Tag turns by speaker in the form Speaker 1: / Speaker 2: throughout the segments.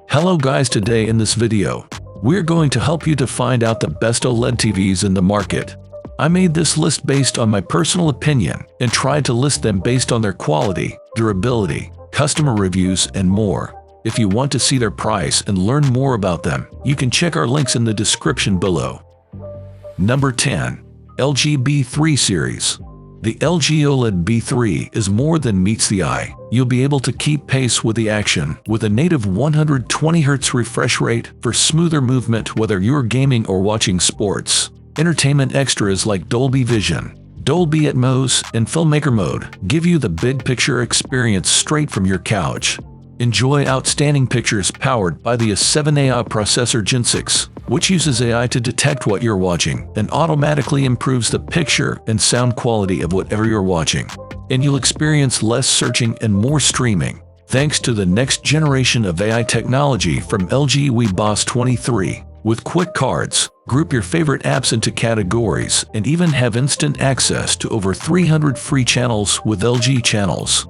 Speaker 1: Hello guys, today in this video, we're going to help you to find out the best OLED TVs in the market. I made this list based on my personal opinion and tried to list them based on their quality, durability, customer reviews, and more. If you want to see their price and learn more about them, you can check our links in the description below. Number 10. LG B3 Series. The LG OLED B3 is more than meets the eye. You'll be able to keep pace with the action with a native 120Hz refresh rate for smoother movement whether you're gaming or watching sports. Entertainment extras like Dolby Vision, Dolby Atmos, and Filmmaker Mode give you the big picture experience straight from your couch. Enjoy outstanding pictures powered by the A7 AI processor Gen 6, which uses AI to detect what you're watching and automatically improves the picture and sound quality of whatever you're watching. And you'll experience less searching and more streaming, thanks to the next generation of AI technology from LG WeBoss 23. With quick cards, group your favorite apps into categories and even have instant access to over 300 free channels with LG channels.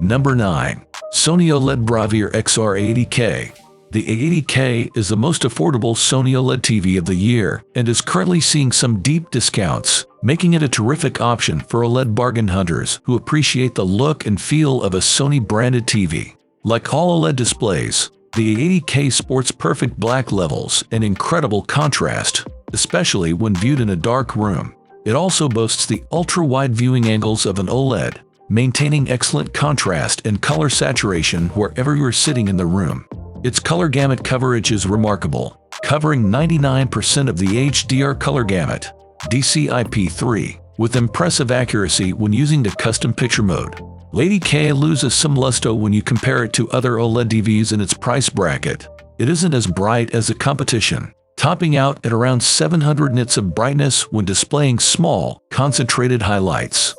Speaker 1: Number 9. Sony OLED Bravia XR80K. The A80K is the most affordable Sony OLED TV of the year and is currently seeing some deep discounts, making it a terrific option for OLED bargain hunters who appreciate the look and feel of a Sony-branded TV. Like all OLED displays, the A80K sports perfect black levels and incredible contrast, especially when viewed in a dark room. It also boasts the ultra-wide viewing angles of an OLED, maintaining excellent contrast and color saturation wherever you're sitting in the room. Its color gamut coverage is remarkable, covering 99% of the HDR color gamut, DCI-P3, with impressive accuracy when using the custom picture mode. A80K loses some luster when you compare it to other OLED TVs in its price bracket. It isn't as bright as the competition, topping out at around 700 nits of brightness when displaying small, concentrated highlights.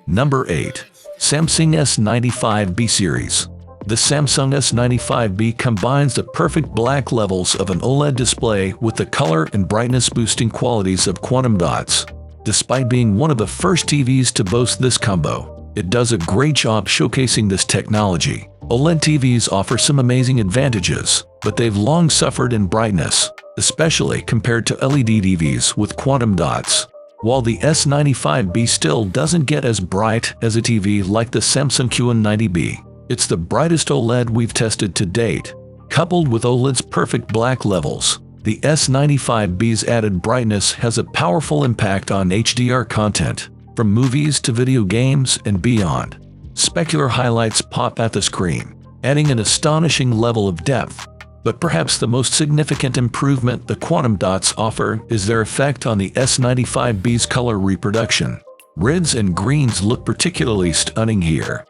Speaker 1: Number 8. Samsung S95B Series. The Samsung S95B combines the perfect black levels of an OLED display with the color and brightness boosting qualities of quantum dots. Despite being one of the first TVs to boast this combo, it does a great job showcasing this technology. OLED TVs offer some amazing advantages, but they've long suffered in brightness, especially compared to LED TVs with quantum dots. While the S95B still doesn't get as bright as a TV like the Samsung Q90B, it's the brightest OLED we've tested to date. Coupled with OLED's perfect black levels, the S95B's added brightness has a powerful impact on HDR content, from movies to video games and beyond. Specular highlights pop at the screen, adding an astonishing level of depth. But perhaps the most significant improvement the quantum dots offer is their effect on the S95B's color reproduction. Reds and greens look particularly stunning here.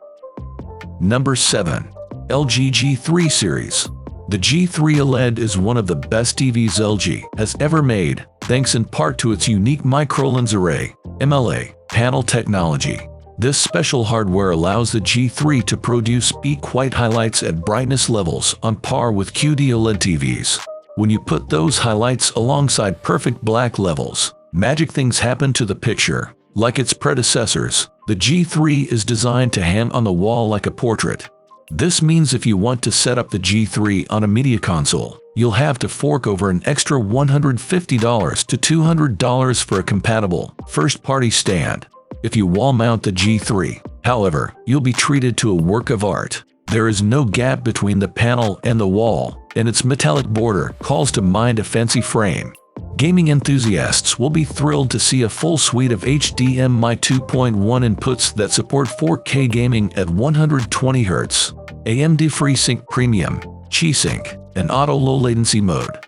Speaker 1: Number 7. LG G3 Series. The G3 OLED is one of the best TVs LG has ever made, thanks in part to its unique micro-lens array, MLA, panel technology. This special hardware allows the G3 to produce peak white highlights at brightness levels on par with QD OLED TVs. When you put those highlights alongside perfect black levels, magic things happen to the picture. Like its predecessors, the G3 is designed to hang on the wall like a portrait. This means if you want to set up the G3 on a media console, you'll have to fork over an extra $150 to $200 for a compatible, first-party stand. If you wall mount the G3, however, you'll be treated to a work of art. There is no gap between the panel and the wall, and its metallic border calls to mind a fancy frame. Gaming enthusiasts will be thrilled to see a full suite of HDMI 2.1 inputs that support 4K gaming at 120 Hz, AMD FreeSync Premium, G-Sync, and Auto Low Latency Mode.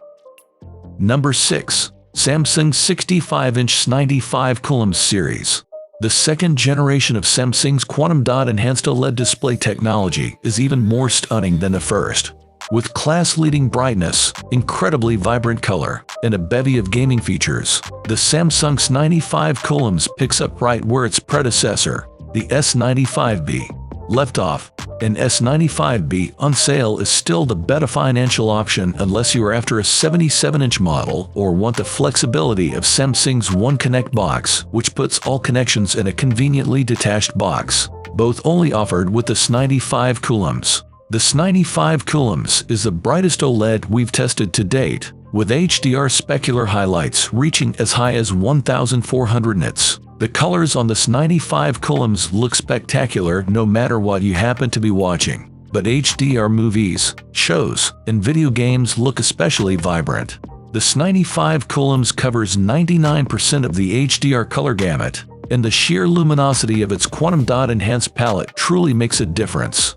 Speaker 1: Number 6. Samsung 65-inch 95 coulombs Series. The second generation of Samsung's quantum dot enhanced OLED display technology is even more stunning than the first. With class-leading brightness, incredibly vibrant color, and a bevy of gaming features, the Samsung's 95 coulombs picks up right where its predecessor, the S95B, left off. An S95B on sale is still the better financial option unless you are after a 77-inch model or want the flexibility of Samsung's One Connect box, which puts all connections in a conveniently detached box. Both only offered with this 95 coulombs. This 95 coulombs is the brightest OLED we've tested to date, with HDR specular highlights reaching as high as 1400 nits. The colors on this 95 coulombs look spectacular no matter what you happen to be watching, but HDR movies, shows, and video games look especially vibrant. This 95 coulombs covers 99% of the HDR color gamut, and the sheer luminosity of its quantum dot enhanced palette truly makes a difference.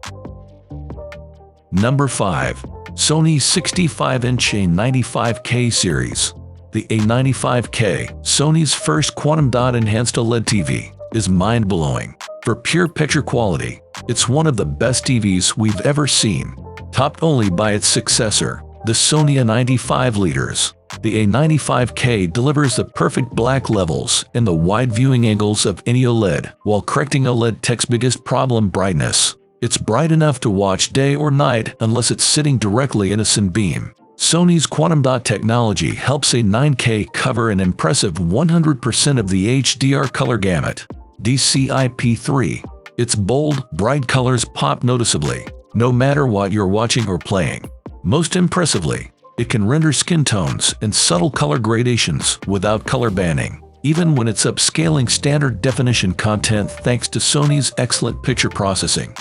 Speaker 1: Number 5. Sony 65-inch A95K series. The A95K, Sony's first quantum dot enhanced OLED TV, is mind-blowing. For pure picture quality, it's one of the best TVs we've ever seen, topped only by its successor, the Sony A95 leaders. The A95K delivers the perfect black levels and the wide viewing angles of any OLED, while correcting OLED tech's biggest problem, brightness. It's bright enough to watch day or night unless it's sitting directly in a sunbeam. Sony's quantum dot technology helps a 9K cover an impressive 100% of the HDR color gamut. DCI-P3. Its bold, bright colors pop noticeably, no matter what you're watching or playing. Most impressively, it can render skin tones and subtle color gradations without color banning, even when it's upscaling standard definition content thanks to Sony's excellent picture processing.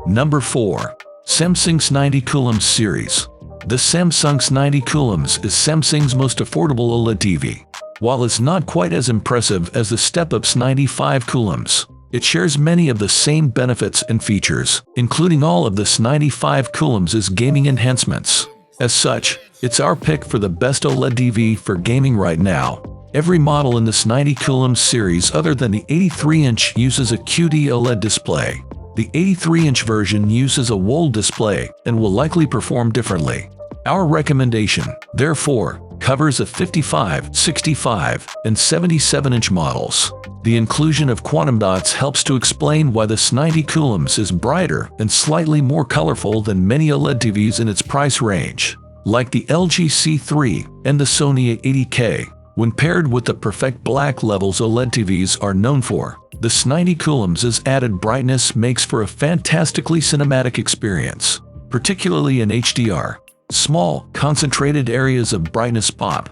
Speaker 1: Number 4. Samsung's 90 coulombs series. The Samsung's 90 coulombs is Samsung's most affordable OLED TV. While it's not quite as impressive as the Step-Up's 95 coulombs, it shares many of the same benefits and features, including all of this 95 coulombs' gaming enhancements. As such, it's our pick for the best OLED TV for gaming right now. Every model in this 90 coulombs series other than the 83-inch uses a QD OLED display. The 83-inch version uses a WOLED display and will likely perform differently. Our recommendation, therefore, covers the 55, 65, and 77-inch models. The inclusion of quantum dots helps to explain why this 90 coulombs is brighter and slightly more colorful than many OLED TVs in its price range, like the LG C3 and the Sony A80K. When paired with the perfect black levels OLED TVs are known for, this 90 coulombs' added brightness makes for a fantastically cinematic experience, particularly in HDR. Small, concentrated areas of brightness pop.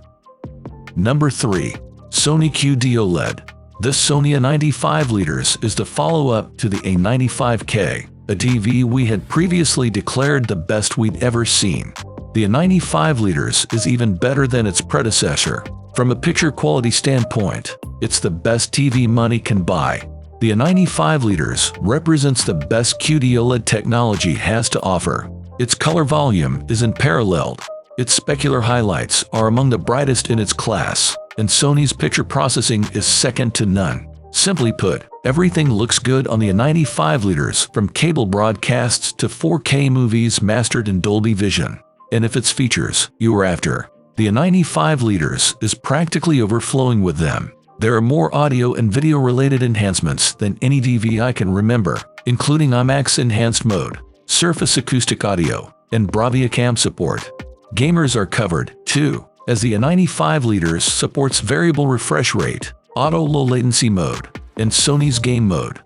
Speaker 1: Number 3. Sony QD OLED. This Sony A95 leaders is the follow-up to the A95K, a TV we had previously declared the best we'd ever seen. The A95 leaders is even better than its predecessor. From a picture quality standpoint, it's the best TV money can buy. The A95 leaders represents the best QD OLED technology has to offer. Its color volume is unparalleled. Its specular highlights are among the brightest in its class, and Sony's picture processing is second to none. Simply put, everything looks good on the A95 leaders, from cable broadcasts to 4K movies mastered in Dolby Vision. And if it's features you are after, the A95 leaders is practically overflowing with them. There are more audio and video related enhancements than any TV I can remember, including IMAX Enhanced Mode, Surface Acoustic Audio, and Bravia Cam support. Gamers are covered, too, as the A95 leaders supports variable refresh rate, auto low latency mode, and Sony's game mode.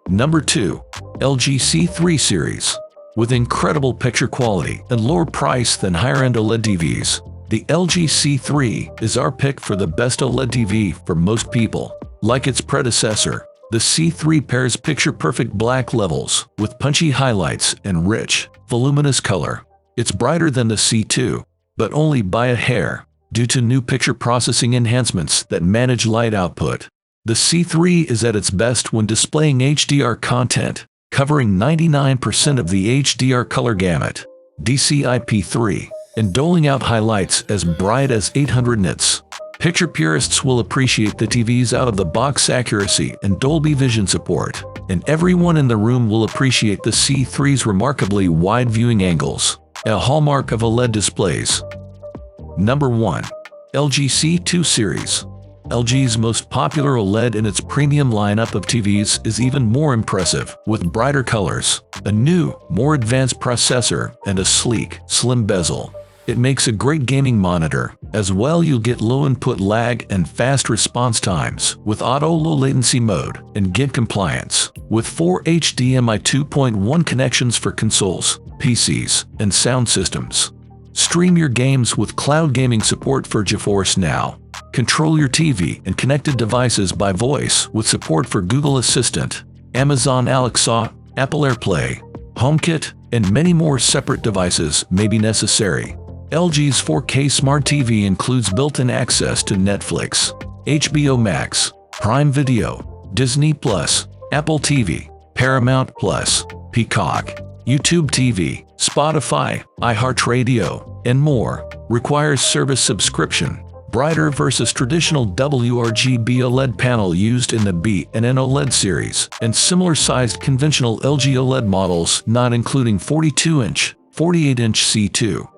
Speaker 1: Number 2. LG C3 series. With incredible picture quality and lower price than higher-end OLED TVs, the LG C3 is our pick for the best OLED TV for most people. Like its predecessor, the C3 pairs picture-perfect black levels with punchy highlights and rich, voluminous color. It's brighter than the C2, but only by a hair, due to new picture processing enhancements that manage light output. The C3 is at its best when displaying HDR content, covering 99% of the HDR color gamut, DCI-P3, and doling out highlights as bright as 800 nits. Picture purists will appreciate the TV's out-of-the-box accuracy and Dolby Vision support, and everyone in the room will appreciate the C3's remarkably wide viewing angles, a hallmark of OLED displays. Number 1. LG C2 series. LG's most popular OLED in its premium lineup of TVs is even more impressive, with brighter colors, a new, more advanced processor, and a sleek, slim bezel. It makes a great gaming monitor. As well, you'll get low input lag and fast response times with auto low latency mode and GIG compliance, with 4 HDMI 2.1 connections for consoles, PCs, and sound systems. Stream your games with cloud gaming support for GeForce Now. Control your TV and connected devices by voice with support for Google Assistant, Amazon Alexa, Apple AirPlay, HomeKit, and many more. Separate devices may be necessary. LG's 4K Smart TV includes built-in access to Netflix, HBO Max, Prime Video, Disney+, Apple TV, Paramount+, Peacock, YouTube TV, Spotify, iHeartRadio, and more. Requires service subscription. Brighter versus traditional WRGB OLED panel used in the B and N OLED series, and similar-sized conventional LG OLED models, not including 42-inch, 48-inch C2.